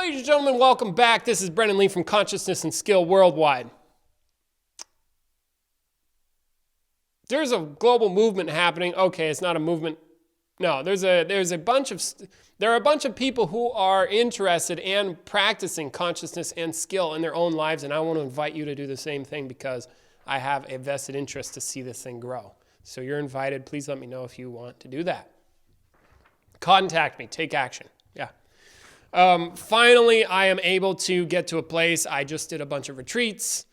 Ladies and gentlemen, welcome back. This is Brendan Lee from Consciousness and Skill Worldwide. There's a global movement happening. Okay, it's not a movement. No, there are a bunch of people who are interested in practicing consciousness and skill in their own lives, and I want to invite you to do the same thing because I have a vested interest to see this thing grow. So you're invited. Please let me know if you want to do that. Contact me. Take action. Yeah. Finally, I am able to get to a place. I just did a bunch of retreats.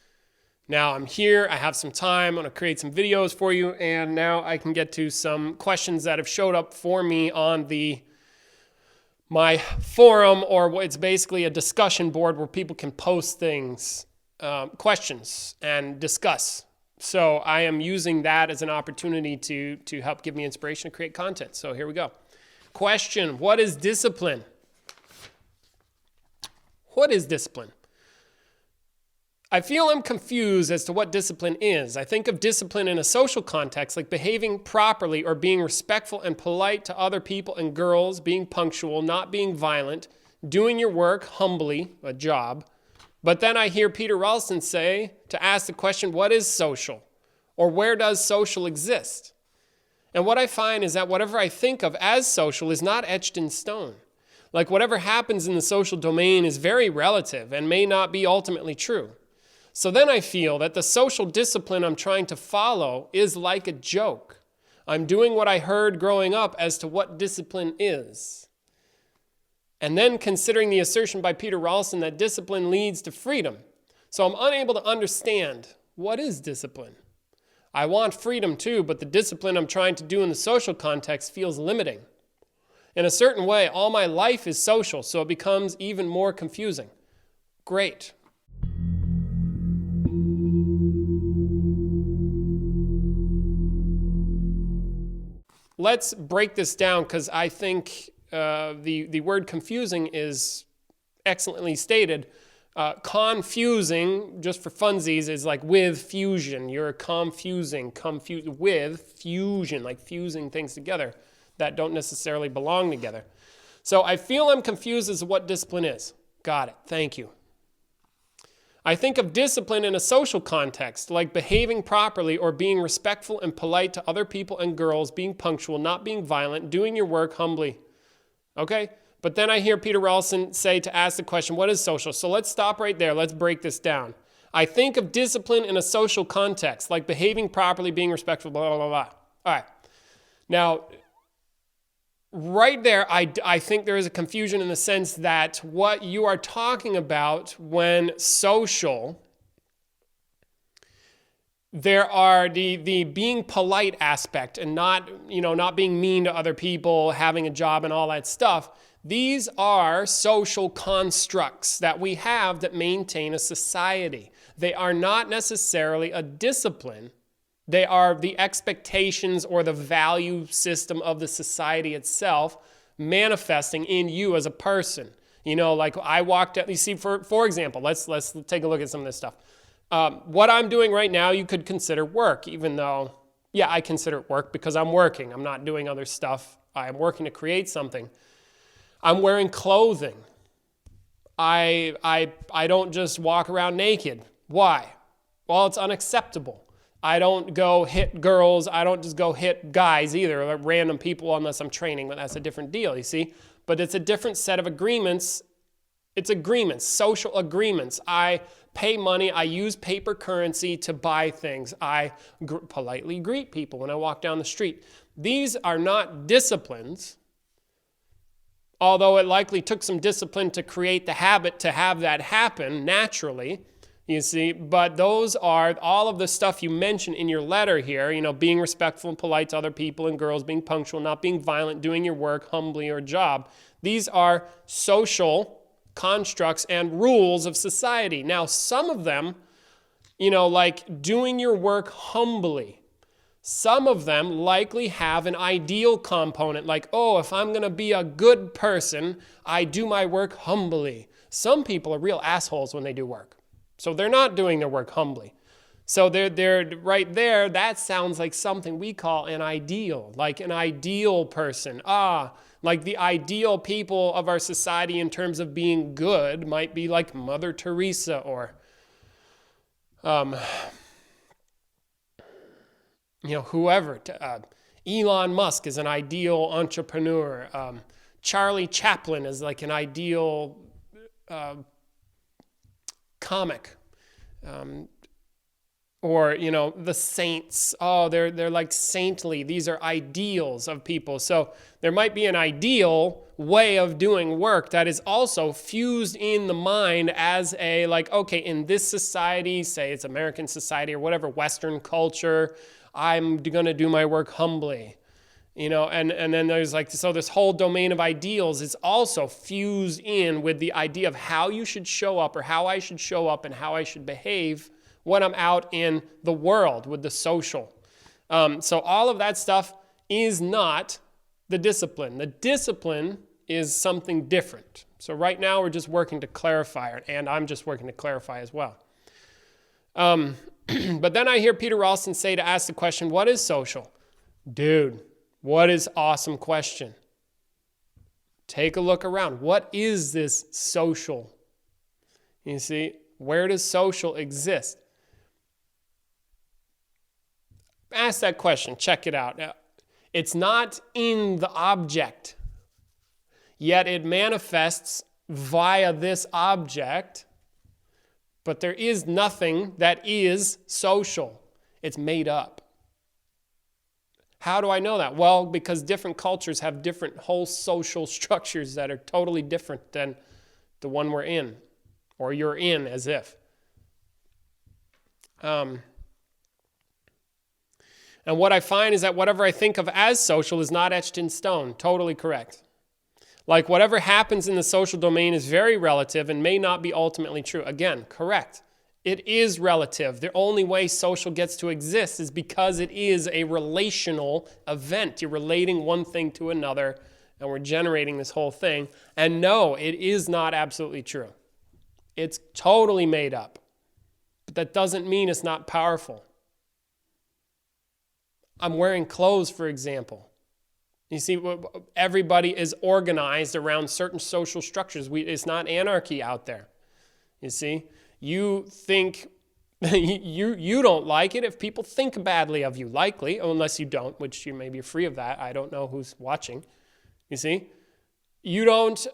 Now I'm here. I have some time. I'm going to create some videos for you. And now I can get to some questions that have showed up for me on my forum, or it's basically a discussion board where people can post things, questions, and discuss. So I am using that as an opportunity to help give me inspiration to create content. So here we go. Question: what is discipline? What is discipline? I feel I'm confused as to what discipline is. I think of discipline in a social context, like behaving properly or being respectful and polite to other people and girls, being punctual, not being violent, doing your work humbly, a job. But then I hear Peter Ralston say to ask the question, what is social? Or where does social exist? And what I find is that whatever I think of as social is not etched in stone. Like whatever happens in the social domain is very relative and may not be ultimately true. So then I feel that the social discipline I'm trying to follow is like a joke. I'm doing what I heard growing up as to what discipline is. And then considering the assertion by Peter Ralston that discipline leads to freedom. So I'm unable to understand what is discipline. I want freedom too, but the discipline I'm trying to do in the social context feels limiting. In a certain way, all my life is social, so it becomes even more confusing. Great. Let's break this down because I think the word confusing is excellently stated. Confusing, just for funsies, is like with fusion. You're confusing, with fusion, like fusing things together that don't necessarily belong together. So I feel I'm confused as to what discipline is. Got it. Thank you. I think of discipline in a social context, like behaving properly or being respectful and polite to other people and girls, being punctual, not being violent, doing your work humbly. Okay? But then I hear Peter Ralston say to ask the question, what is social? So let's stop right there. Let's break this down. I think of discipline in a social context, like behaving properly, being respectful, blah, blah, blah, blah. All right. Now, right there, I think there is a confusion in the sense that what you are talking about when social, there are the being polite aspect and not being mean to other people, having a job and all that stuff. These are social constructs that we have that maintain a society. They are not necessarily a discipline. They are the expectations or the value system of the society itself manifesting in you as a person. You know, like I walked out, you see, for example, let's take a look at some of this stuff. What I'm doing right now, you could consider work, even though, yeah, I consider it work because I'm working. I'm not doing other stuff. I'm working to create something. I'm wearing clothing. I don't just walk around naked. Why? Well, it's unacceptable. I don't go hit girls. I don't just go hit guys either, or random people unless I'm training, but that's a different deal, you see? But it's a different set of agreements. It's agreements, social agreements. I pay money. I use paper currency to buy things. I politely greet people when I walk down the street. These are not disciplines, although it likely took some discipline to create the habit to have that happen naturally. You see, but those are all of the stuff you mentioned in your letter here, you know, being respectful and polite to other people and girls, being punctual, not being violent, doing your work humbly or job. These are social constructs and rules of society. Now, some of them, you know, like doing your work humbly, some of them likely have an ideal component, like, oh, if I'm going to be a good person, I do my work humbly. Some people are real assholes when they do work. So they're not doing their work humbly. So they're right there, that sounds like something we call an ideal, like an ideal person. Like the ideal people of our society in terms of being good might be like Mother Teresa or, whoever. Elon Musk is an ideal entrepreneur. Charlie Chaplin is like an ideal comic. Or, the saints, they're like saintly. These are ideals of people. So there might be an ideal way of doing work that is also fused in the mind as a, like, okay, in this society, say it's American society or whatever, Western culture, I'm going to do my work humbly. And then there's like, so this whole domain of ideals is also fused in with the idea of how you should show up or how I should show up and how I should behave when I'm out in the world with the social. So all of that stuff is not the discipline. The discipline is something different. So right now we're just working to clarify it, and I'm just working to clarify as well. But then I hear Peter Ralston say to ask the question, what is social? Dude, what is awesome question? Take a look around. What is this social? You see, where does social exist? Ask that question. Check it out. It's not in the object, yet it manifests via this object, but there is nothing that is social. It's made up. How do I know that? Well, because different cultures have different whole social structures that are totally different than the one we're in, or you're in as if. And what I find is that whatever I think of as social is not etched in stone. Totally correct. Like whatever happens in the social domain is very relative and may not be ultimately true. Again, correct. It is relative. The only way social gets to exist is because it is a relational event. You're relating one thing to another, and we're generating this whole thing. And no, it is not absolutely true. It's totally made up. But that doesn't mean it's not powerful. I'm wearing clothes, for example. You see, everybody is organized around certain social structures. It's not anarchy out there. You see, you think you don't like it if people think badly of you, likely, unless you don't, which you may be free of that. I don't know who's watching. You see, you don't,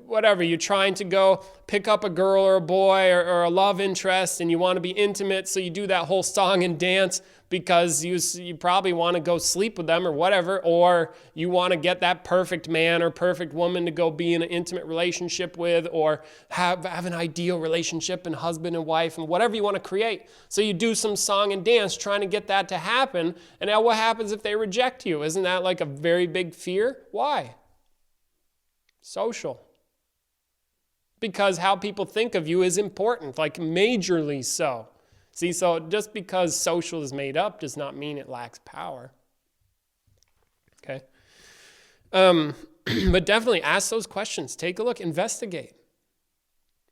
whatever, you're trying to go pick up a girl or a boy or a love interest and you want to be intimate, so you do that whole song and dance because you probably want to go sleep with them or whatever, or you want to get that perfect man or perfect woman to go be in an intimate relationship with, or have an ideal relationship and husband and wife and whatever you want to create. So you do some song and dance trying to get that to happen, and now what happens if they reject you? Isn't that like a very big fear? Why? Social. Because how people think of you is important, like majorly so. See, so just because social is made up does not mean it lacks power. Okay? But definitely ask those questions. Take a look, investigate.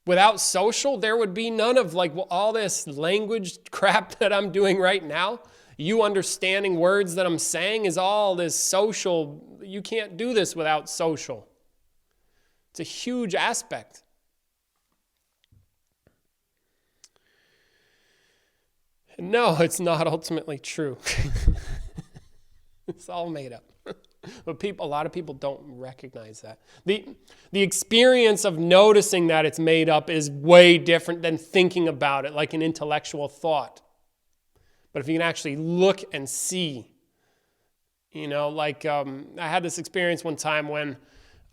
Without social, there would be none of like all this language crap that I'm doing right now. You understanding words that I'm saying is all this social. You can't do this without social. It's a huge aspect. No, it's not ultimately true. It's all made up. But a lot of people don't recognize that. The experience of noticing that it's made up is way different than thinking about it like an intellectual thought. But if you can actually look and see, I had this experience one time when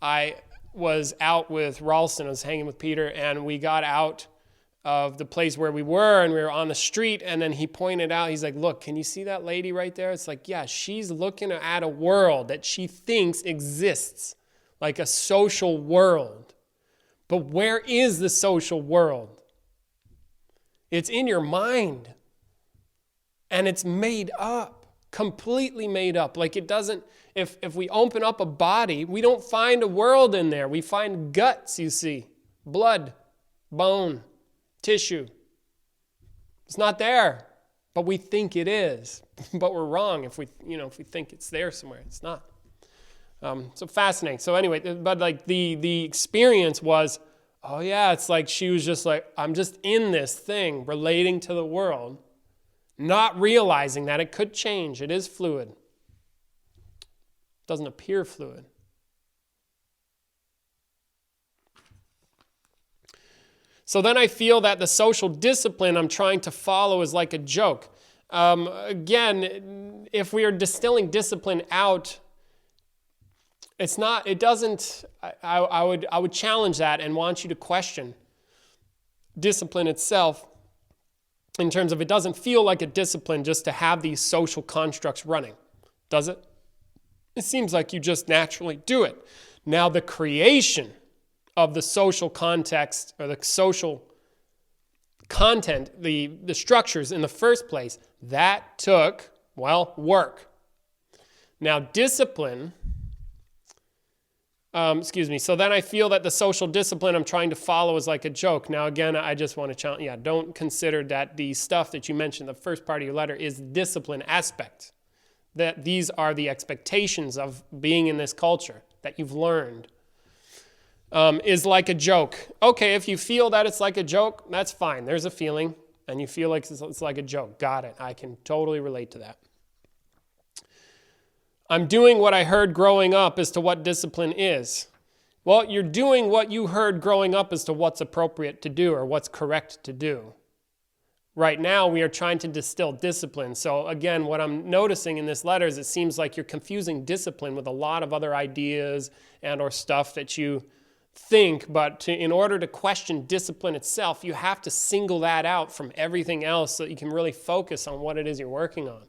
I was out with Ralston. I was hanging with Peter, and we got out of the place where we were, and we were on the street, and then he pointed out, he's like, look, can you see that lady right there? It's like, yeah, she's looking at a world that she thinks exists, like a social world. But where is the social world? It's in your mind. And it's made up, completely made up. Like it doesn't, if we open up a body, we don't find a world in there. We find guts, you see, blood, bone, tissue. It's not there, but we think it is. But we're wrong if we think it's there somewhere. It's not. So fascinating. So anyway, but like the experience was, oh yeah, it's like she was just like, I'm just in this thing relating to the world, not realizing that it could change. It is fluid. It doesn't appear fluid. So then I feel that the social discipline I'm trying to follow is like a joke. Again, if we are distilling discipline out, I would challenge that and want you to question discipline itself in terms of it doesn't feel like a discipline just to have these social constructs running, does it? It seems like you just naturally do it. Now the creation of the social context or the social content, the structures in the first place, that took, work. Now discipline, so then I feel that the social discipline I'm trying to follow is like a joke. Now again, I just want to challenge, don't consider that the stuff that you mentioned in the first part of your letter is the discipline aspect. That these are the expectations of being in this culture that you've learned. Is like a joke. Okay, if you feel that it's like a joke, that's fine. There's a feeling, and you feel like it's like a joke. Got it. I can totally relate to that. I'm doing what I heard growing up as to what discipline is. Well, you're doing what you heard growing up as to what's appropriate to do or what's correct to do. Right now, we are trying to distill discipline. So again, what I'm noticing in this letter is it seems like you're confusing discipline with a lot of other ideas and or stuff that you think, but in order to question discipline itself, you have to single that out from everything else so that you can really focus on what it is you're working on.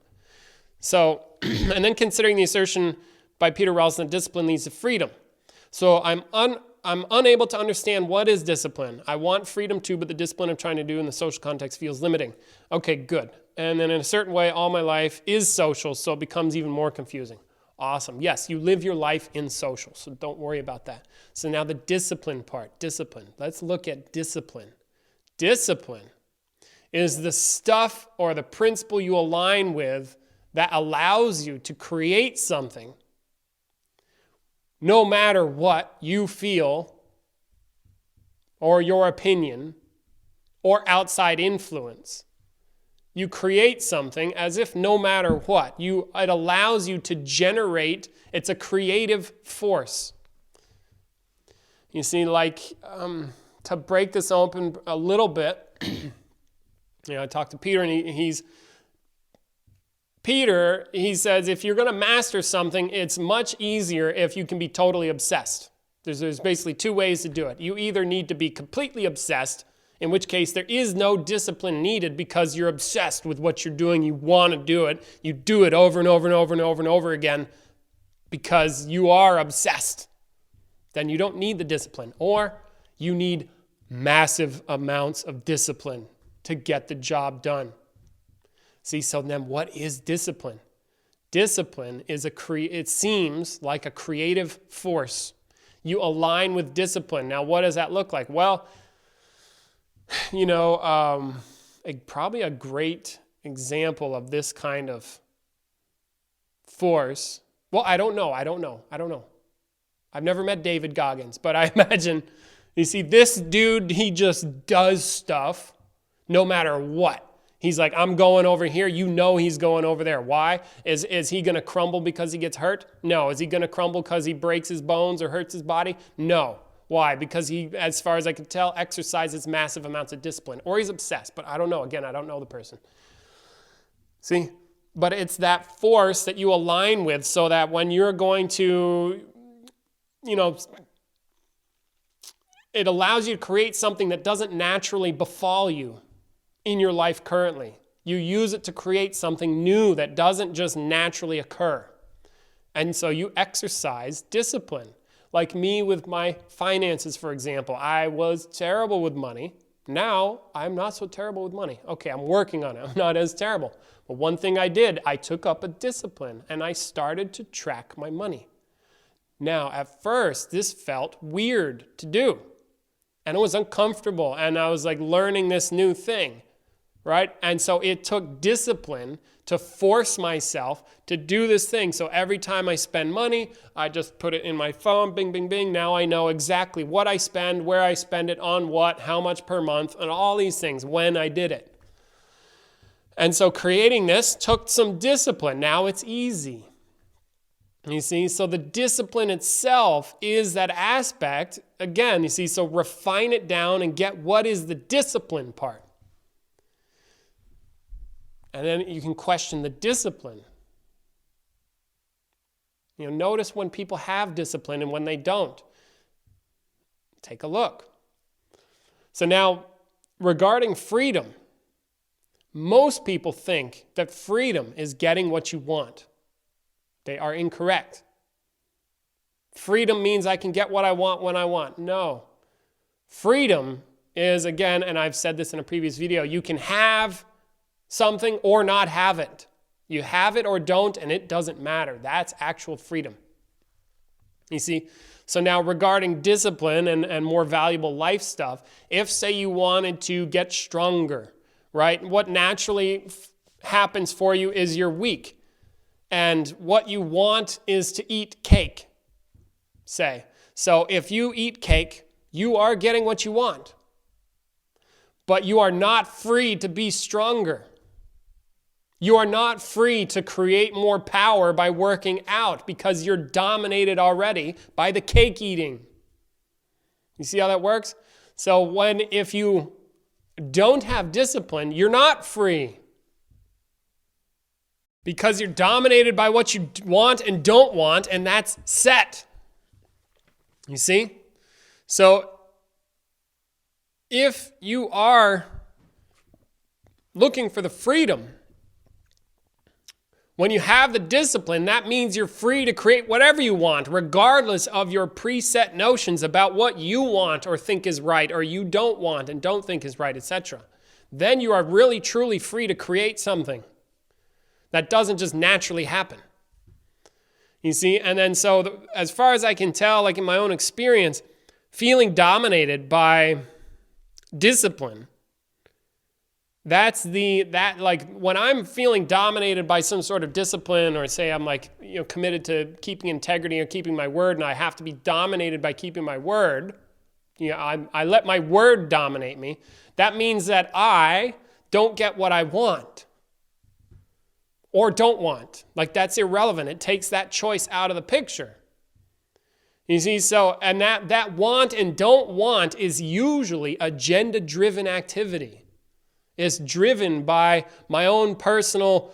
So, and then considering the assertion by Peter Ralston that discipline leads to freedom. So I'm unable to understand what is discipline. I want freedom too, but the discipline I'm trying to do in the social context feels limiting. Okay, good. And then in a certain way, all my life is social, so it becomes even more confusing. Awesome. Yes, you live your life in social, so don't worry about that. So now the discipline part, discipline. Let's look at discipline. Discipline is the stuff or the principle you align with that allows you to create something no matter what you feel or your opinion or outside influence. You create something as if no matter what. It allows you to generate. It's a creative force. You see, to break this open a little bit, I talked to Peter, and he says, if you're going to master something, it's much easier if you can be totally obsessed. There's basically two ways to do it. You either need to be completely obsessed, in which case there is no discipline needed because you're obsessed with what you're doing. You want to do it. You do it over and over and over and over and over again because you are obsessed. Then you don't need the discipline. Or you need massive amounts of discipline to get the job done. See, so then what is discipline? Discipline is it seems like a creative force. You align with discipline. Now, what does that look like? Well, probably a great example of this kind of force. Well, I don't know. I've never met David Goggins, but I imagine, you see, this dude, he just does stuff no matter what. He's like, I'm going over here. You know he's going over there. Why? Is he going to crumble because he gets hurt? No. Is he going to crumble because he breaks his bones or hurts his body? No. Why? Because he, as far as I can tell, exercises massive amounts of discipline. Or he's obsessed, but I don't know. Again, I don't know the person. See? But it's that force that you align with so that when you're going to, it allows you to create something that doesn't naturally befall you in your life currently. You use it to create something new that doesn't just naturally occur. And so you exercise discipline. Like me with my finances, for example. I was terrible with money. Now, I'm not so terrible with money. Okay, I'm working on it. I'm not as terrible. But one thing I did, I took up a discipline and I started to track my money. Now, at first, this felt weird to do. And it was uncomfortable. And I was like learning this new thing. right? And so it took discipline to force myself to do this thing. So every time I spend money, I just put it in my phone, bing, bing, bing. Now I know exactly what I spend, where I spend it, on what, how much per month, and all these things when I did it. And so creating this took some discipline. Now it's easy. You see, so the discipline itself is that aspect. Again, you see, so refine it down and get what is the discipline part. And then you can question the discipline. Notice when people have discipline and when they don't. Take a look. So now, regarding freedom, most people think that freedom is getting what you want. They are incorrect. Freedom means I can get what I want when I want. No. Freedom is, again, and I've said this in a previous video, you can have something or not have it. You have it or don't, and it doesn't matter. That's actual freedom. You see? So now regarding discipline and more valuable life stuff, if, say, you wanted to get stronger, right? What naturally happens for you is you're weak. And what you want is to eat cake, say. So if you eat cake, you are getting what you want. But you are not free to be stronger. You are not free to create more power by working out because you're dominated already by the cake eating. You see how that works? So if you don't have discipline, you're not free. Because you're dominated by what you want and don't want, and that's set. You see? So if you are looking for the freedom, when you have the discipline, that means you're free to create whatever you want, regardless of your preset notions about what you want or think is right, or you don't want and don't think is right, etc. Then you are really, truly free to create something that doesn't just naturally happen. You see? And then as far as I can tell, like in my own experience, feeling dominated by discipline, when I'm feeling dominated by some sort of discipline, or say I'm committed to keeping integrity or keeping my word, and I have to be dominated by keeping my word, I let my word dominate me. That means that I don't get what I want or don't want. That's irrelevant. It takes that choice out of the picture. You see, and that want and don't want is usually agenda-driven activity. Is driven by my own personal,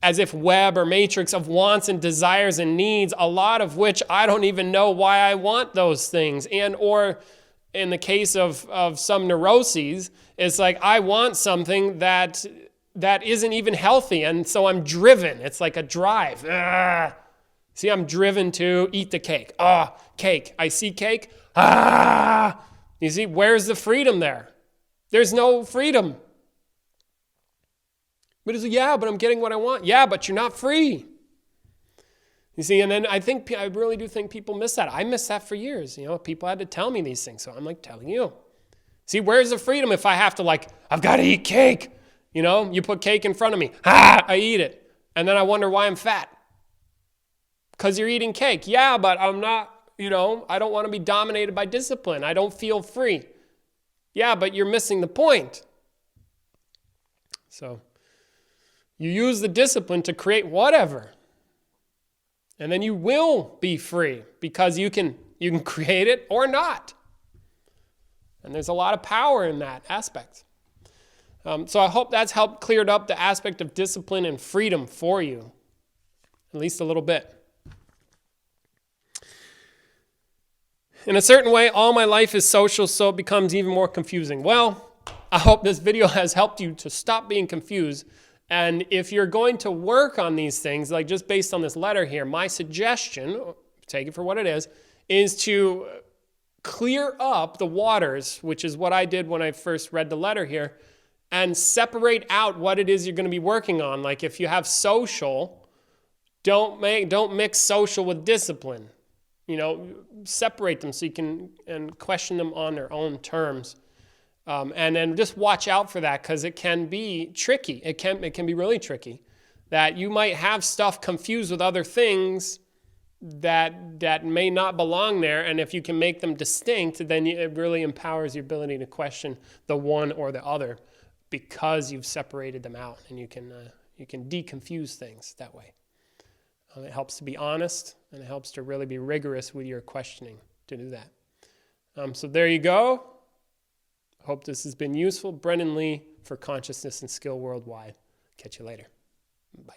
as if web or matrix of wants and desires and needs, a lot of which I don't even know why I want those things. Or in the case of some neuroses, it's like I want something that isn't even healthy, and so I'm driven. It's like a drive. See, I'm driven to eat the cake. Cake. I see cake. You see, where's the freedom there? There's no freedom. But it's but I'm getting what I want. Yeah, but you're not free. You see, and then I really do think people miss that. I missed that for years. People had to tell me these things, so I'm telling you. See, where's the freedom if I have to I've got to eat cake? You put cake in front of me. I eat it. And then I wonder why I'm fat. Because you're eating cake. Yeah, but I'm not, I don't want to be dominated by discipline. I don't feel free. Yeah, but you're missing the point. So you use the discipline to create whatever. And then you will be free because you can create it or not. And there's a lot of power in that aspect. So I hope that's helped cleared up the aspect of discipline and freedom for you, at least a little bit. In a certain way, all my life is social, so it becomes even more confusing. Well, I hope this video has helped you to stop being confused. And if you're going to work on these things, just based on this letter here, my suggestion, take it for what it is to clear up the waters, which is what I did when I first read the letter here, and separate out what it is you're going to be working on. Like if you have social, don't mix social with discipline. Separate them so you can and question them on their own terms. And then just watch out for that, because it can be tricky. It can be really tricky, that you might have stuff confused with other things that may not belong there. And if you can make them distinct, then it really empowers your ability to question the one or the other, because you've separated them out, and you can deconfuse things that way. It helps to be honest, and it helps to really be rigorous with your questioning to do that. So there you go. Hope this has been useful. Brendan Lee for Consciousness and Skill Worldwide. Catch you later. Bye.